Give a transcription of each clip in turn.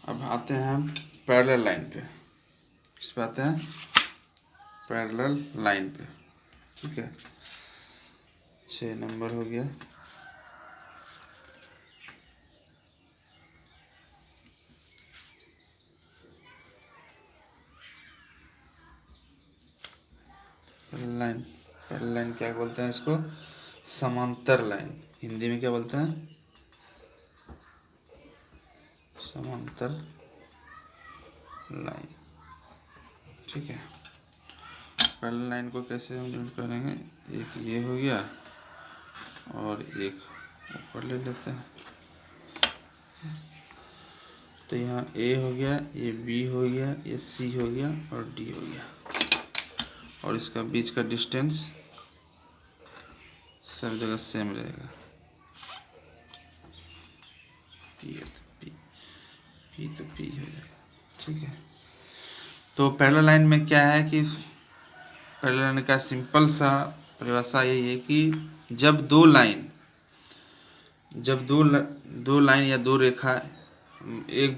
अब आते हैं हम पैरेलल लाइन पे। किस पे आते हैं? पैरेलल लाइन पे। ठीक है, 6 नंबर हो गया। लाइन, पैरेलल लाइन क्या बोलते हैं इसको? समांतर लाइन। हिंदी में क्या बोलते हैं? समांतर लाइन। ठीक है, पैरेलल लाइन को कैसे हम यूज करेंगे? एक ये हो गया और एक ऊपर ले लेते हैं। तो यहाँ ए हो गया, ये बी हो गया, ये सी हो गया और डी हो गया, और इसका बीच का डिस्टेंस सब जगह सेम रहेगा। पी है तो पी तो पी हो जाएगा। ठीक है, तो पैरेलल लाइन में क्या है कि पैरेलल लाइन का सिंपल सा परिभाषा यही है कि जब दो लाइन या दो रेखा एक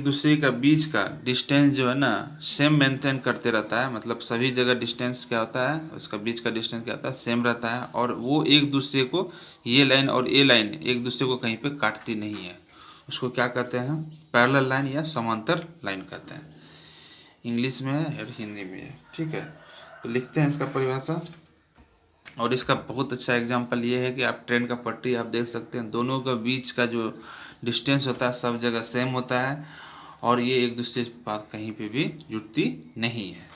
दूसरे का बीच का डिस्टेंस जो है ना सेम मेंटेन करते रहता है, मतलब सभी जगह डिस्टेंस क्या होता है, उसका बीच का डिस्टेंस क्या होता है, सेम रहता है, और वो एक दूसरे को, ये लाइन और ये लाइन एक दूसरे को कहीं पे काटती नहीं है, उसको क्या कहते हैं? पैरेलल लाइन या समांतर लाइन कहते हैं। इंग्लिश में है और हिंदी में है। ठीक है, तो लिखते हैं इसका परिभाषा। और इसका बहुत अच्छा एग्जांपल ये है कि आप ट्रेन का पटरी आप देख सकते हैं, दोनों का बीच का जो डिस्टेंस होता है सब जगह सेम होता है, और ये एक दूसरे के पास कहीं पे भी जुटती नहीं है।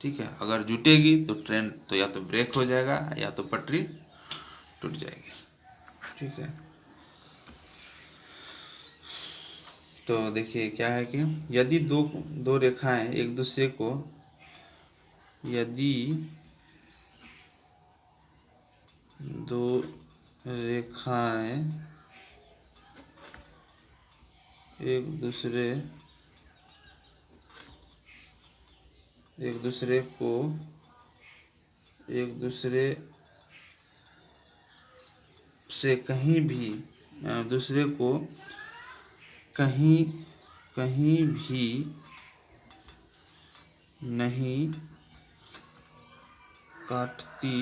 ठीक है, अगर जुटेगी तो ट्रेन तो या तो ब्रेक हो जाएगा या तो पटरी टूट जाएगी। ठीक है, तो देखिए क्या है कि यदि दो रेखाएं एक दूसरे को, यदि दो रेखाएं एक दूसरे से कहीं भी दूसरे को कहीं भी नहीं काटती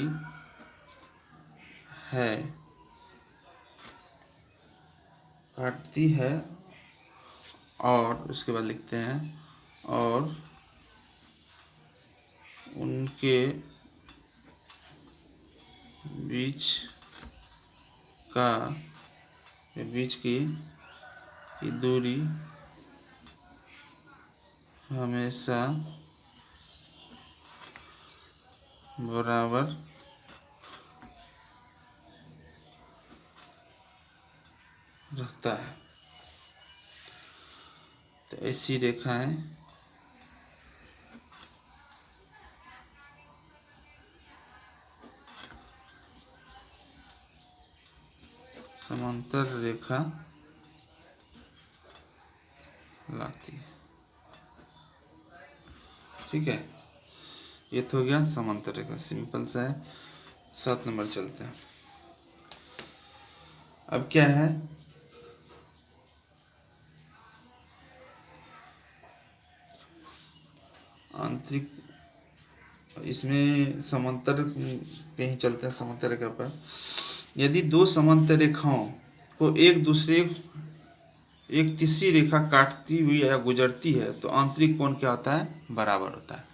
है और उसके बाद लिखते हैं और उनके बीच की दूरी हमेशा बराबर रहता है। तो ऐसी रेखाएं समांतर रेखा लाती है। ठीक है, ये तो हो गया समांतर रेखा, सिंपल सा है। 7 नंबर चलते हैं। अब क्या है? आंतरिक, इसमें समांतर पे ही चलते हैं, समांतर रेखा पर। यदि दो समांतर रेखाओं को एक तीसरी रेखा काटती हुई या गुजरती है तो आंतरिक कोण क्या होता है? बराबर होता है।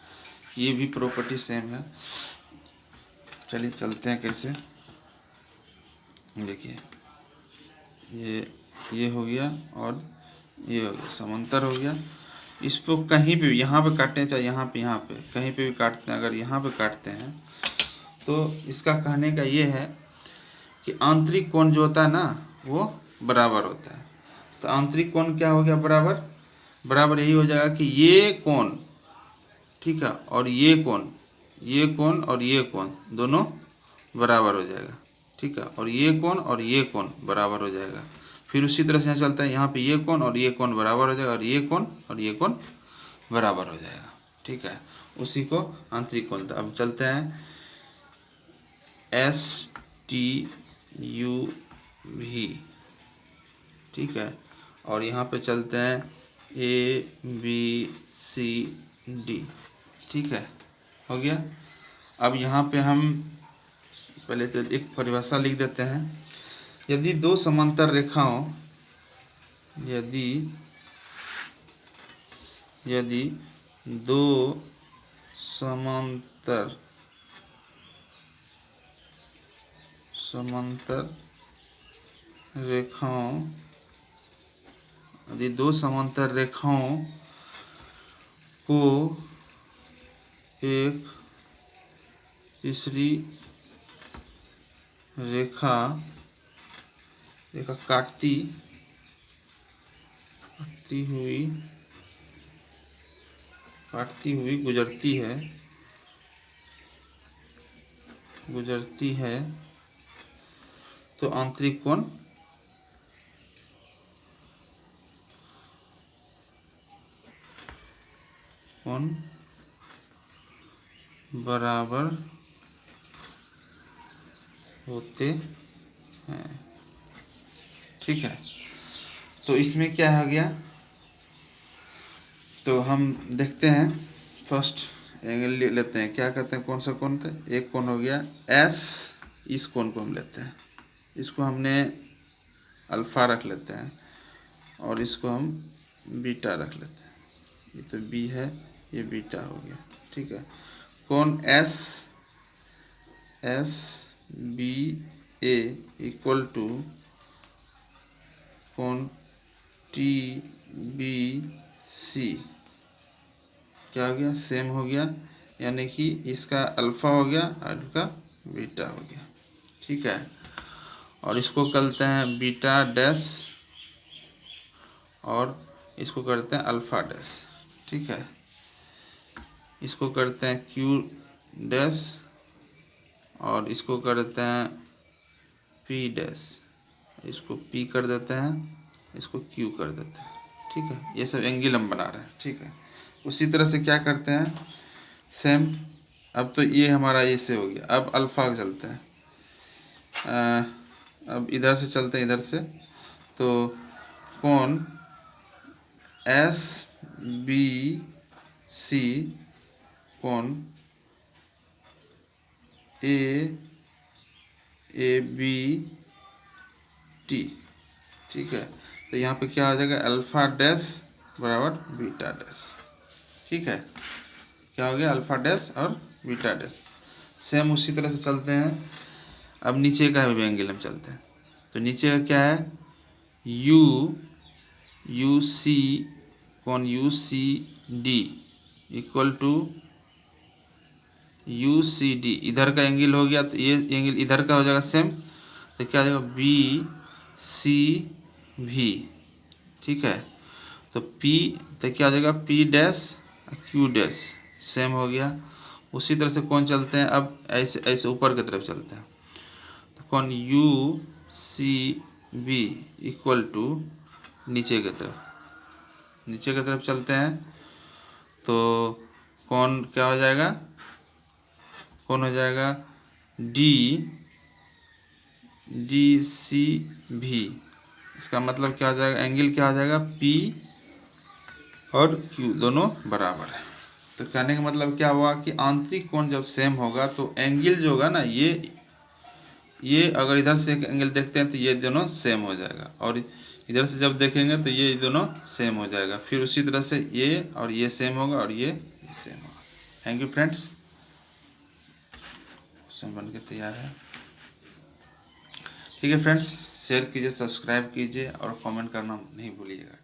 ये भी प्रॉपर्टी सेम है। चलिए चलते हैं कैसे। देखिए ये हो गया और ये हो गया, समांतर हो गया। इसको कहीं पे भी, यहाँ पे काटते हैं चाहे यहाँ पे कहीं पे भी काटते हैं, अगर यहाँ पे काटते हैं तो इसका कहने का ये है कि आंतरिक कोण जो होता है ना वो बराबर होता है। तो आंतरिक कोण क्या हो गया? बराबर यही हो जाएगा कि ये कोण, ठीक है, और ये कोण और ये कोण दोनों बराबर हो जाएगा। ठीक है, और ये कोण बराबर हो जाएगा। फिर उसी तरह से यहाँ चलता है, यहाँ पे ये कोण और ये कोण बराबर हो जाएगा, और ये कोण और ये कोण बराबर हो जाएगा। ठीक है, उसी को आंतरिक कोण। अब चलते हैं STUV, ठीक है। और यहाँ पे चलते हैं ABCD, ठीक है, हो गया। अब यहाँ पे हम पहले तो एक परिभाषा लिख देते हैं। यदि दो समांतर रेखाओं यदि दो समांतर रेखाओं को एक तीसरी रेखा काटती हुई गुजरती है तो आंतरिक कोण बराबर होते हैं, ठीक है। तो इसमें क्या हो गया, तो हम देखते हैं। फर्स्ट एंगल ले लेते हैं, क्या कहते हैं, कौन सा कोण था, एक कोण हो गया एस। इस कोण को हम लेते हैं, इसको हमने अल्फा रख लेते हैं और इसको हम बीटा रख लेते हैं। ये तो बी है, ये बीटा हो गया, ठीक है। कोण S B A equal to कोण टी बी सी, क्या हो गया, सेम हो गया, यानी कि इसका अल्फा हो गया और इसका बीटा हो गया, ठीक है। और इसको करते हैं बीटा डैश और इसको करते हैं अल्फा डैश, ठीक है। इसको करते हैं क्यू डैश और इसको करते हैं पी डैश, इसको पी कर देते हैं, इसको क्यू कर देते हैं, ठीक है। ये सब एंगल हम बना रहे हैं, ठीक है। उसी तरह से क्या करते हैं, सेम। अब तो ये हमारा ये से हो गया, अब अल्फा चलते हैं। अब इधर से चलते हैं, इधर से, तो कोण एस बी सी कोण ए बी टी, ठीक है। तो यहाँ पे क्या हो जाएगा, अल्फा डैश बराबर बीटा डैश, ठीक है। क्या हो गया, अल्फा डैश और बीटा डैश। सेम उसी तरह से चलते हैं। अब नीचे का भी एंगल हम चलते हैं, तो नीचे का क्या है, यू सी कोण U C D equal to U C D, इधर का एंगल हो गया तो ये एंगल इधर का हो जाएगा सेम, तो क्या हो जाएगा बी सी भी, ठीक है। तो पी, तो क्या हो जाएगा P dash Q dash, same हो गया। उसी तरह से कौन चलते हैं, अब ऐसे ऐसे ऊपर की तरफ चलते हैं, तो कौन U C B equal to नीचे की तरफ चलते हैं, तो कौन क्या हो जाएगा, कौन हो जाएगा डी सी भी। इसका मतलब क्या हो जाएगा, एंगल क्या हो जाएगा, पी और क्यू दोनों बराबर है। तो कहने का मतलब क्या हुआ कि आंतरिक कोण जब सेम होगा तो एंगल जो होगा ना, ये अगर इधर से एक एंगल देखते हैं तो ये दोनों सेम हो जाएगा, और इधर से जब देखेंगे तो ये दोनों सेम हो जाएगा। फिर उसी तरह से ये और ये सेम होगा और ये सेम होगा। थैंक यू फ्रेंड्स, क्वेश्चन बन के तैयार है, ठीक है फ्रेंड्स। शेयर कीजिए, सब्सक्राइब कीजिए और कमेंट करना नहीं भूलिएगा।